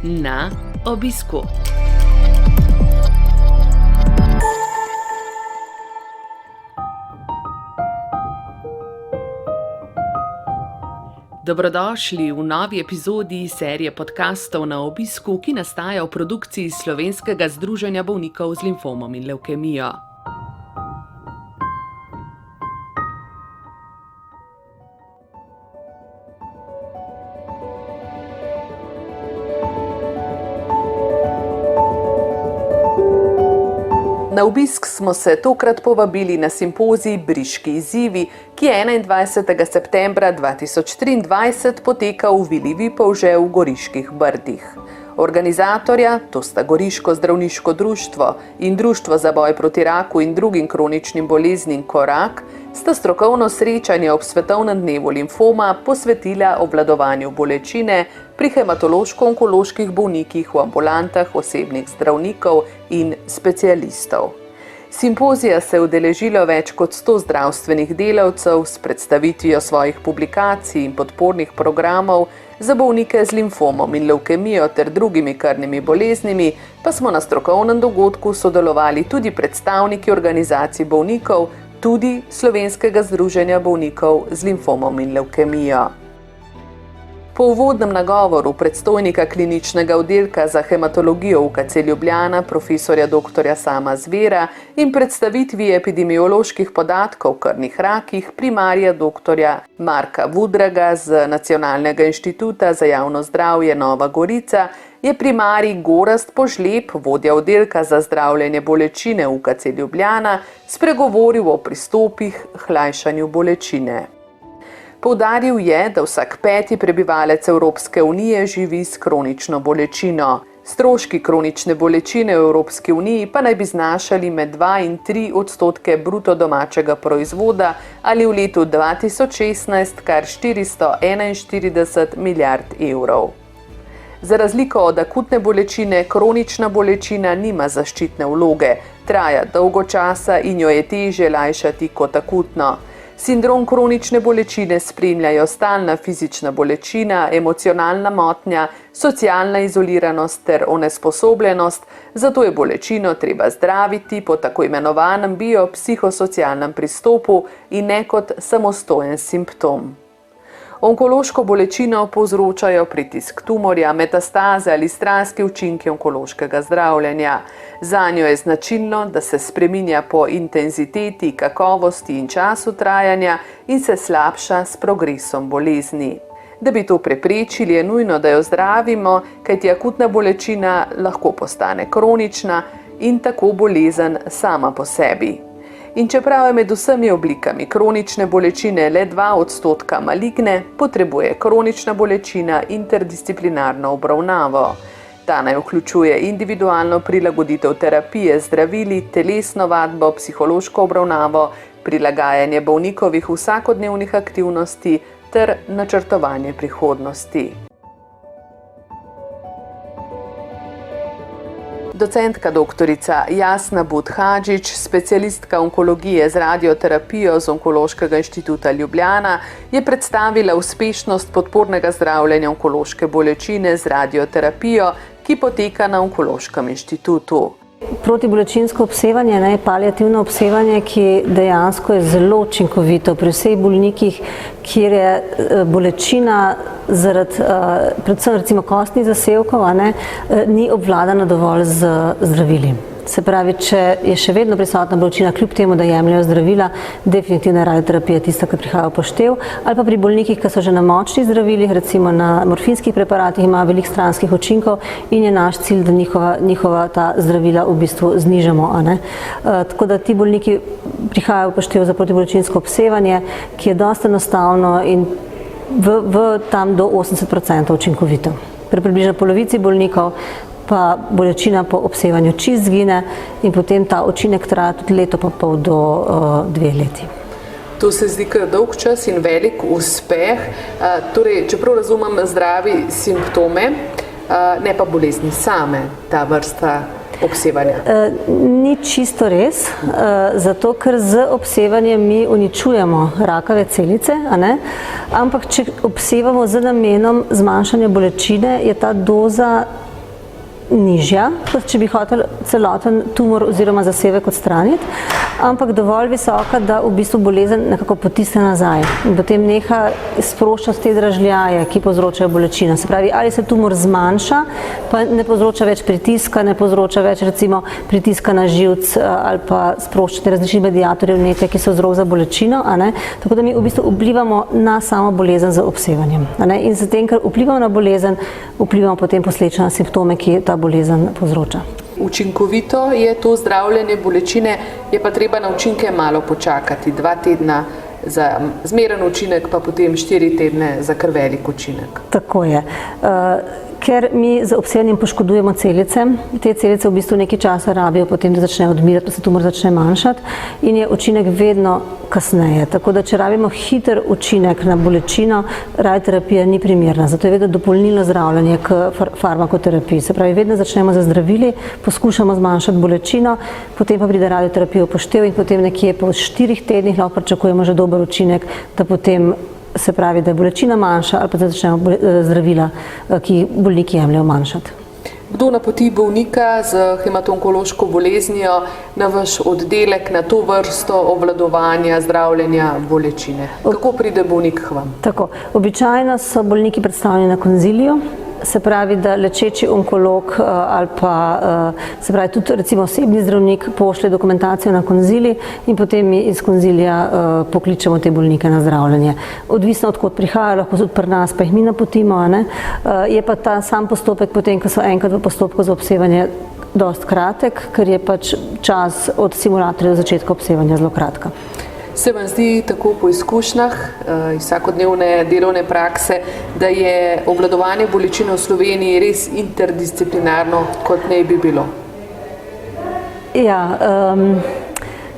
Na obisku. Dobrodošli v novi epizodi serije podkastov Na obisku, ki nastaja v produkciji Slovenskega združenja bolnikov z limfomom in levkemijo. Na obisk smo se tokrat povabili na simpozij Briški izzivi, ki je 21. septembra 2023 potekal v Vili Vipavže v Goriških Brdih. Organizatorja, to sta Goriško zdravniško društvo in Društvo za boj proti raku in drugim kroničnim boleznim Korak, sta strokovno srečanje ob svetovnem dnevu limfoma posvetila obvladovanju bolečine pri hematološko-onkoloških bolnikih v ambulantah osebnih zdravnikov in specialistov. Simpozija se je udeležilo več kot 100 zdravstvenih delavcev s predstavitvijo svojih publikacij in podpornih programov za bolnike z limfomom in levkemijo ter drugimi krvnimi boleznimi, pa smo na strokovnem dogodku sodelovali tudi predstavniki organizacij bolnikov, tudi Slovenskega združenja bolnikov z limfomom in levkemijo. Po uvodnem nagovoru predstojnika kliničnega oddelka za hematologijo UKC Ljubljana, profesorja dr. Sama Zvera in predstavitvi epidemioloških podatkov o krvnih rakih primarija dr. Marka Vudraga z Nacionalnega inštituta za javno zdravje Nova Gorica, je primarij Gorazd Požlep, vodja oddelka za zdravljenje bolečine UKC Ljubljana, spregovoril o pristopih k lajšanju bolečine. Poudaril je, da vsak 5. prebivalec Evropske unije živi s kronično bolečino. Stroški kronične bolečine v Evropski uniji pa naj bi znašali med 2 in 3% bruto domačega proizvoda ali v letu 2016 kar 441 milijard evrov. Za razliko od akutne bolečine, kronična bolečina nima zaščitne vloge, traja dolgo časa in jo je težje lajšati kot akutno. Sindrom kronične bolečine spremljajo stalna fizična bolečina, emocionalna motnja, socialna izoliranost ter onesposobljenost, zato je bolečino treba zdraviti po tako imenovanem biopsihosocialnem pristopu in ne kot samostojen simptom. Onkološko bolečino povzročajo pritisk tumorja, metastaze ali stranski učinki onkološkega zdravljenja. Zanjo je značilno, da se spreminja po intenziteti, kakovosti in času trajanja in se slabša s progresom bolezni. Da bi to preprečili, je nujno, da jo zdravimo, kajti akutna bolečina lahko postane kronična in tako bolezen sama po sebi. In čeprav je med vsemi oblikami kronične bolečine le 2% maligne, potrebuje kronična bolečina interdisciplinarno obravnavo. Ta naj vključuje individualno prilagoditev terapije, zdravili, telesno vadbo, psihološko obravnavo, prilagajanje bolnikovih vsakodnevnih aktivnosti ter načrtovanje prihodnosti. Docentka doktorica Jasna But-Hadžić, specialistka onkologije z radioterapijo z Onkološkega inštituta Ljubljana, je predstavila uspešnost podpornega zdravljenja onkološke bolečine z radioterapijo, ki poteka na Onkološkem inštitutu. Protibolečinsko obsevanje je paliativno obsevanje, ki dejansko je zelo učinkovito pri vseh bolnikih, kjer je bolečina zaradi predvsem recimo kostnih zasevkov ni obvladana dovolj z zdravili. Se pravi, če je še vedno prisotna bolečina, kljub temu, da jemljajo zdravila, definitivno je radioterapija tista, ki prihaja v poštev, ali pa pri bolnikih, ki so že na močnih zdravilih, recimo na morfinskih preparatih, ima veliko stranskih učinkov in je naš cilj, da njihova ta zdravila v bistvu znižamo. Tako da ti bolniki prihajajo v poštev za protibolečinsko obsevanje, ki je dosti enostavno in v tam do 80% učinkovito. Pri približno polovici bolnikov pa bolečina po obsevanju čist zgine in potem ta učinek traja tudi leto pa pol do 2 leti. To se zdi kar dolg čas in velik uspeh. Torej, čeprav razumem zdravi simptome, ne pa bolezni same, ta vrsta obsevanja. Ni čisto res, zato ker z obsevanjem mi uničujemo rakave celice, ampak če obsevamo z namenom zmanjšanja bolečine, je ta doza nižja, kot če bi hotel celoten tumor oziroma zasevek odstraniti, ampak dovolj visoka, da v bistvu bolezen nekako potisne nazaj in potem neha sproščati te dražljaje, ki povzročajo bolečino. Se pravi, ali se tumor zmanjša, pa ne povzroča več pritiska, ne povzroča več recimo pritiska na živc ali pa sproščati različnih mediatorjev vnetja, ki so vzrok za bolečino, a ne? Tako da mi v bistvu vplivamo na samo bolezen z obsevanjem, a ne? In s tem, ker vplivamo na bolezen, vplivamo potem posledično na simptome, ki ta bolezen povzroča. Učinkovito je to zdravljenje bolečine, je pa treba na učinke malo počakati, 2 tedna za zmeren učinek, pa potem 4 tedne za kar velik učinek. Tako je. Ker mi z obsevanjem poškodujemo celice, te celice v bistvu nekaj časa rabijo, potem da začne odmirati, pa se tumor začne manjšati in je učinek vedno kasneje. Tako da, če rabimo hiter učinek na bolečino, radioterapija ni primerna. Zato je vedno dopolnilno zdravljenje k farmakoterapiji. Se pravi, vedno začnemo z zdravili, poskušamo zmanjšati bolečino, potem pa pride radioterapija v poštev in potem nekje po 4 tednih lahko pričakujemo že dober učinek, da potem se pravi, da je bolečina manjša ali pa da začnemo zdravila, ki bolniki jemljejo, manjšati. Kdo napoti bolnika z hematonkološko boleznijo na vaš oddelek, na to vrsto obvladovanja, zdravljenja bolečine? Kako pride bolnik k vam? Tako, običajno so bolniki predstavljeni na konziliju, se pravi, da lečeči onkolog ali pa se pravi tudi recimo osebni zdravnik pošlje dokumentacijo na konzilij in potem mi iz konzilija pokličemo te bolnike na zdravljenje. Odvisno od kod prihajajo, lahko tudi pri nas, pa jih mi napotimo, a ne? Je pa ta sam postopek potem, ko so enkrat v postopku za obsevanje, dosti kratek, ker je pač čas od simulatorja do začetka obsevanja zelo kratka. Se vam zdi tako po izkušnjah iz vsakodnevne delovne prakse, da je obvladovanje bolečine v Sloveniji res interdisciplinarno, kot naj bi bilo? Ja,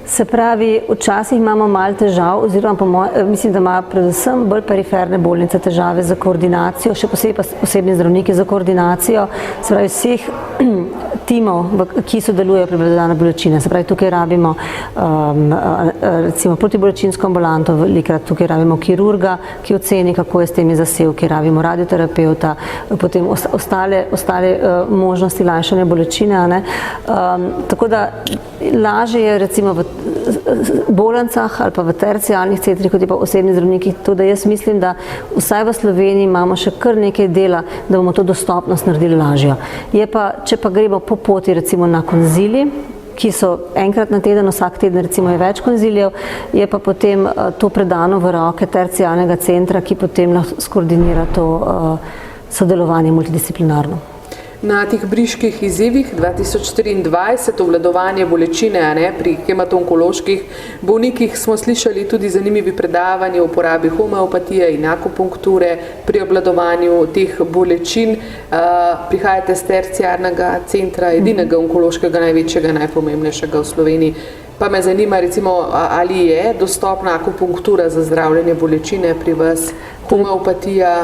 se pravi, včasih imamo malo težav, oziroma mislim, da ima predvsem bolj periferne bolnice težave za koordinacijo, še posebej pa osebni zdravniki za koordinacijo, se pravi vseh timov, ki sodelujejo pri obvladovanju bolečine. Se pravi, tukaj rabimo recimo protibolečinsko ambulanto, velikokrat tukaj rabimo kirurga, ki oceni, kako je s temi zasevki, rabimo radioterapeuta, potem ostale možnosti lajšanja bolečine, ne? Tako da lažje je recimo v bolnicah ali pa v terciarnih centrih, kot je pa osebni zdravniki, to da jaz mislim, da vsaj v Sloveniji imamo še kar nekaj dela, da bomo to dostopnost naredili lažjo. Je pa, če pa gremo po poti recimo na konzilij, ki so enkrat na teden, vsak teden recimo je več konzilijev, je pa potem to predano v roke terciarnega centra, ki potem lahko skoordinira to sodelovanje multidisciplinarno. Na teh briških izzivih 2024 obvladovanje bolečine pri hematonkoloških bolnikih smo slišali tudi zanimivi predavanji o uporabi homeopatije in akupunkture pri obvladovanju teh bolečin. Prihajate z terciarnega centra, edinega onkološkega, največjega, najpomembnejšega v Sloveniji. Pa me zanima recimo, ali je dostopna akupunktura za zdravljenje bolečine pri vas, homeopatija?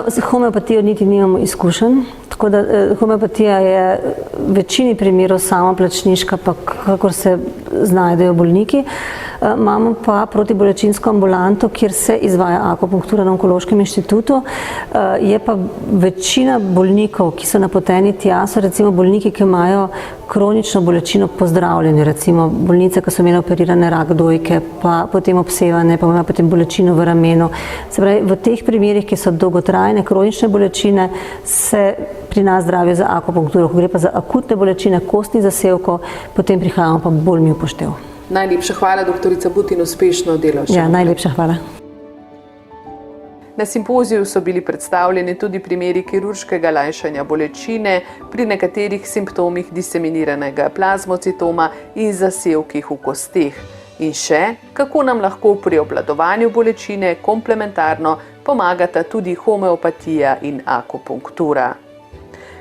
Z homeopatijo niti nimamo izkušenj, tako da homeopatija je v večini primerov samoplačniška, pa kakor se znajdejo bolniki. Imamo pa protibolečinsko ambulanto, kjer se izvaja akupunktura na Onkološkem inštitutu. Je pa večina bolnikov, ki so napoteni tja, so recimo bolniki, ki imajo kronično bolečino po zdravljenju, recimo bolnice, ki so imeli operirane rak dojke, pa potem obsevane, pa imajo potem bolečino v ramenu. Se pravi, v teh primerih, ki so dolgotrajne kronične bolečine, se pri nas zdravijo za akupunkturo. Ko gre pa za akutne bolečine kostnih zasevkov, potem prihajamo pa bolj mi v poštev. Najlepša hvala, doktorica But, in uspešno delo. Ja, najlepša hvala. Na simpoziju so bili predstavljeni tudi primeri kirurškega lajšanja bolečine pri nekaterih simptomih diseminiranega plazmocitoma in zasevkih v kosteh. In še, kako nam lahko pri obvladovanju bolečine komplementarno pomagata tudi homeopatija in akupunktura.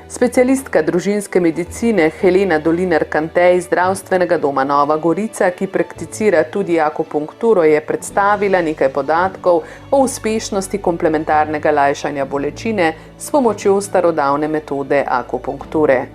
Specialistka družinske medicine Helena Dolinar-Kantej iz Zdravstvenega doma Nova Gorica, ki prakticira tudi akupunkturo, je predstavila nekaj podatkov o uspešnosti komplementarnega lajšanja bolečine s pomočjo starodavne metode akupunkture.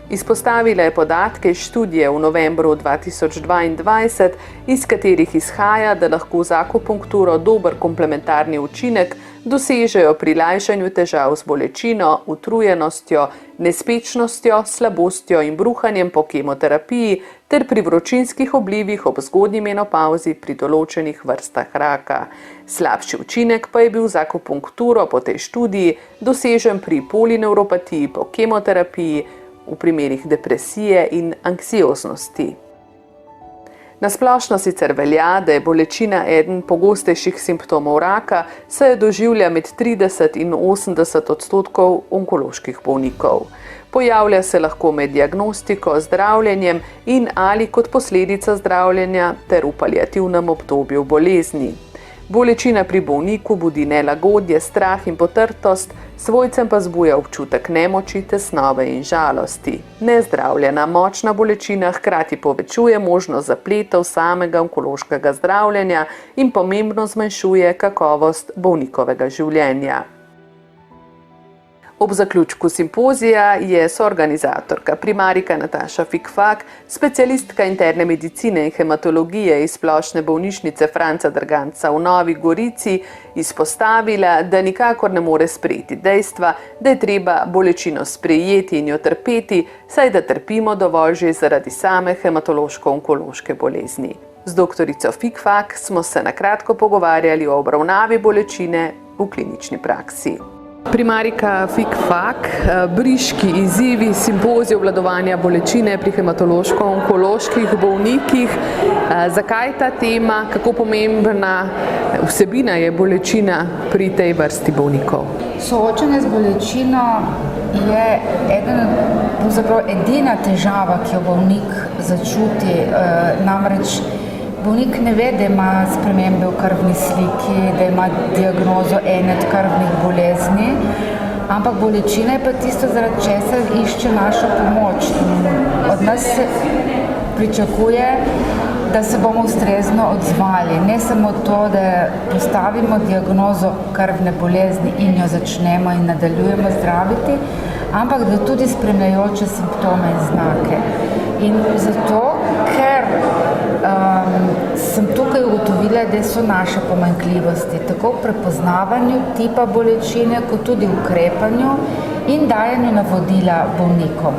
Izpostavila je podatke iz študije v novembru 2022, iz katerih izhaja, da lahko z akupunkturo dober komplementarni učinek dosežejo pri lajšanju težav z bolečino, utrujenostjo, nespečnostjo, slabostjo in bruhanjem po kemoterapiji ter pri vročinskih oblivih ob zgodnji menopavzi pri določenih vrstah raka. Slabši učinek pa je bil z akupunkturo po tej študiji dosežen pri polineuropatiji po kemoterapiji, v primerih depresije in anksioznosti. Na splošno sicer velja, da je bolečina eden pogostejših simptomov raka, saj jo doživlja med 30 in 80% onkoloških bolnikov. Pojavlja se lahko med diagnostiko, zdravljenjem in ali kot posledica zdravljenja ter v paliativnem obdobju bolezni. Bolečina pri bolniku budi nelagodje, strah in potrtost, svojcem pa zbuja občutek nemoči, tesnobe in žalosti. Nezdravljena močna bolečina hkrati povečuje možnost zapletov samega onkološkega zdravljenja in pomembno zmanjšuje kakovost bolnikovega življenja. Ob zaključku simpozija je soorganizatorka primarijka Nataša Fikfak, specialistka interne medicine in hematologije iz Splošne bolnišnice Franca Drganca v Novi Gorici, izpostavila, da nikakor ne more sprejeti dejstva, da je treba bolečino sprejeti in jo trpeti, saj da trpimo dovolj že zaradi same hematološko-onkološke bolezni. Z doktorico Fikfak smo se na kratko pogovarjali o obravnavi bolečine v klinični praksi. Primarijka Fikfak, briški izzivi, simpozij obvladovanja bolečine pri hematološko-onkoloških bolnikih. Zakaj ta tema, kako pomembna vsebina je bolečina pri tej vrsti bolnikov? Soočanje z bolečino je edina težava, ki jo bolnik začuti, namreč bolnik ne ve, da ima spremembe v krvni sliki, da ima diagnozo ene od krvnih bolezni, ampak bolečina je pa tisto, zaradi česar išče našo pomoč. Od nas se pričakuje, da se bomo ustrezno odzvali. Ne samo to, da postavimo diagnozo krvne bolezni in jo začnemo in nadaljujemo zdraviti, ampak da tudi spremljajoče simptome in znake. In zato, ker sem tukaj ugotovila, da so naše pomanjkljivosti tako v prepoznavanju tipa bolečine, kot tudi v ukrepanju in dajanju navodila bolnikom.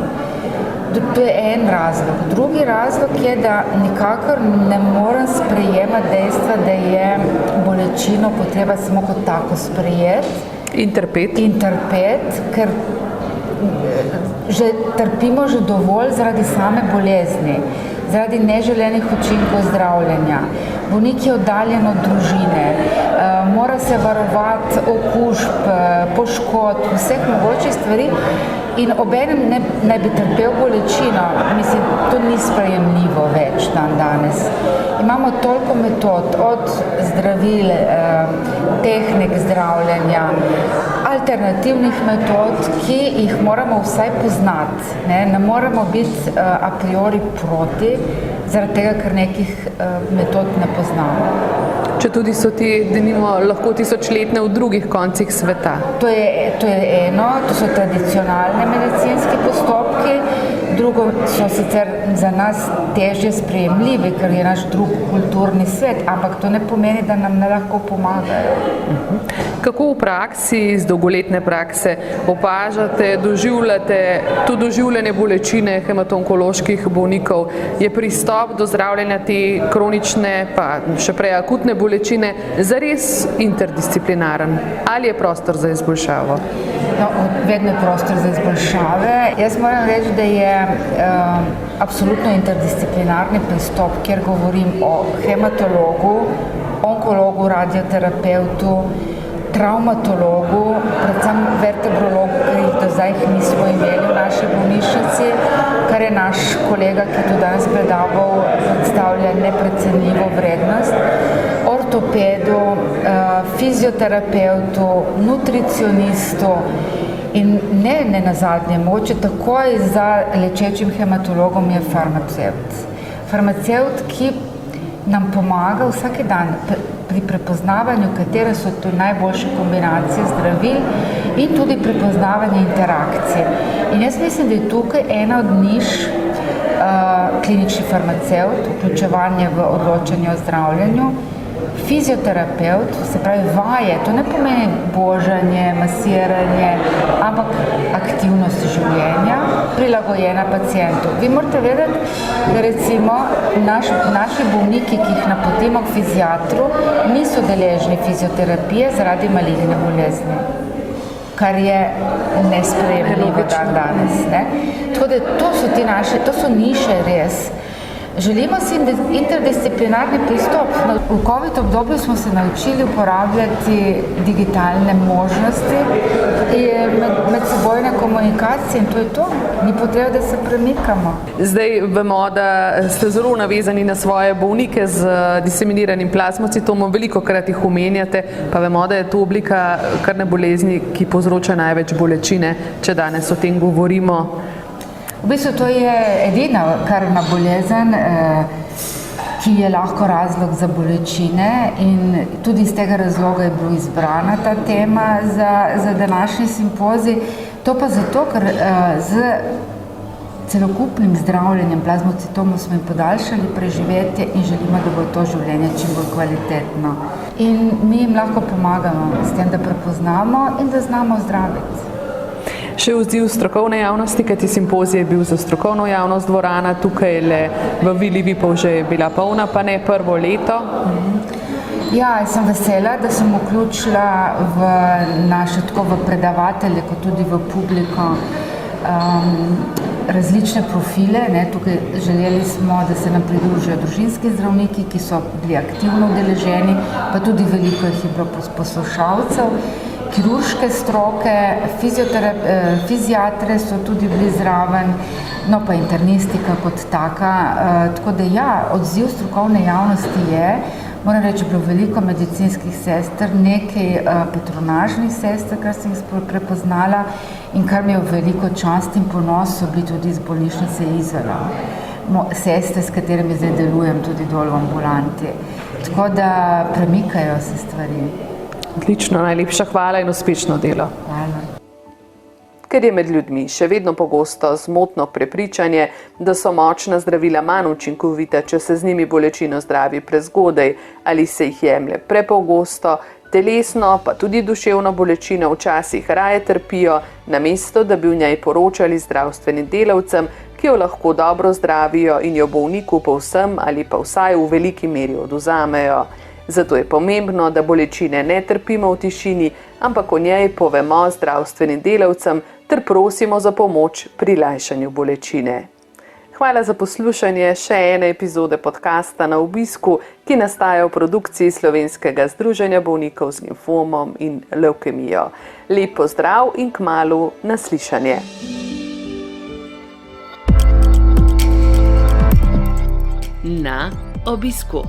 To je en razlog. Drugi razlog je, da nikakor ne morem sprejemati dejstva, da je bolečino potreba samo kot tako sprejeti. In trpeti, ker trpimo že dovolj zaradi same bolezni, zaradi neželenih učinkov zdravljenja. Bolnik je oddaljen od družine, mora se varovati okužb, poškodb, vseh mogočih stvari in obenem naj bi trpel bolečino. Mislim, to ni sprejemljivo več dan danes. Imamo toliko metod, od zdravil, tehnik zdravljenja, alternativnih metod, ki jih moramo vsaj poznati. Ne moremo biti a priori proti, zaradi tega, ker nekih metod ne poznamo. Če tudi so ti, denimo, lahko tisočletne v drugih koncih sveta. To je eno, to so tradicionalne medicinski postopki, drugo so sicer za nas težje sprejemljivi, ker je naš drug kulturni svet, ampak to ne pomeni, da nam ne lahko pomagajo. Kako v praksi, iz dolgoletne prakse, opažate, doživljate to doživljanje bolečine hematonkoloških bolnikov? Je pristop do zdravljenja te kronične, pa še prej akutne bolečine zares interdisciplinaren? Ali je prostor za izboljšavo? No, vedno je prostor za izboljšave. Jaz moram reči, da je absolutno interdisciplinarni pristop, kjer govorim o hematologu, onkologu, radioterapeutu, travmatologu, predvsem vertebrologu, ker jih do zdaj nismo imeli v naši bolnišnici, kar je naš kolega, ki je tu danes predaval, predstavlja neprecenljivo vrednost, ortopedu, fizioterapeutu, nutricionistu in ne nazadnje, mogoče takoj za lečečim hematologom je farmacevt. Farmacevt, ki nam pomaga vsak dan pri prepoznavanju, katere so to najboljše kombinacije zdravil in tudi prepoznavanje interakcije. In jaz mislim, da je tukaj ena od niš klinični farmacevt, vključevanje v odločanje o zdravljenju, fizioterapeut, se pravi vaje, to ne pomeni božanje, masiranje, ampak aktivnost življenja, prilagojena pacientu. Vi morate vedeti, da recimo naši bolniki, ki jih napotimo k fiziatru, niso deležni fizioterapije zaradi maligne bolezni, kar je nesprejemljivo dan danes. Ne? Tako da to so niše res. Želimo si interdisciplinarni pristop. V COVID obdobju smo se naučili uporabljati digitalne možnosti in medsebojne komunikacije in to je to. Ni potreba, da se premikamo. Zdaj vemo, da ste zelo navezani na svoje bolnike z diseminiranim plazmocitomom, velikokrat jih omenjate, pa vemo, da je to oblika krvne bolezni, ki povzroča največ bolečine, če danes o tem govorimo. V bistvu to je edina krvna bolezen, ki je lahko razlog za bolečine in tudi iz tega razloga je bila izbrana ta tema za današnji simpozij. To pa zato, ker z celokupnim zdravljenjem plazmocitomov smo jim podaljšali preživetje in želimo, da bo to življenje čim bolj kvalitetno. In mi jim lahko pomagamo s tem, da prepoznamo in da znamo zdraviti. Še odziv strokovne javnosti, kajti simpozij je bil za strokovno javnost dvorana, tukaj le v Vili Vipavže je bila polna, pa ne prvo leto. Ja, sem vesela, da sem vključila v naše tako v predavatelje, kot tudi v publiko različne profile. Tukaj želeli smo, da se nam pridružijo družinski zdravniki, ki so bili aktivno udeleženi, pa tudi veliko jih je bilo poslušalcev. Kirurške stroke, fiziatre so tudi bili zraven, no pa internistika kot taka. Tako da ja, odziv strokovne javnosti je, moram reči, bilo veliko medicinskih sester, nekaj patronažnih sester, kar sem jih prepoznala in kar mi je veliko čast in ponos, so bili tudi iz bolnišnice Izola. Sestre, s katerimi zdaj delujem tudi dol v ambulanti. Tako da premikajo se stvari. Odlično, najlepša hvala in uspešno delo. Hvala. Ker je med ljudmi še vedno pogosto zmotno prepričanje, da so močna zdravila manj učinkovita, če se z njimi bolečino zdravi prezgodaj ali se jih jemlje prepogosto, telesno pa tudi duševno bolečino včasih raje trpijo, namesto da bi v njej poročali zdravstvenim delavcem, ki jo lahko dobro zdravijo in jo bolniku povsem ali pa vsaj v veliki meri oduzamejo. Zato je pomembno, da bolečine ne trpimo v tišini, ampak o njej povemo zdravstvenim delavcem ter prosimo za pomoč pri lajšanju bolečine. Hvala za poslušanje še ene epizode podcasta Na obisku, ki nastaja v produkciji Slovenskega združenja bolnikov z limfomom in levkemijo. Lep pozdrav in kmalu naslišanje. Na obisku.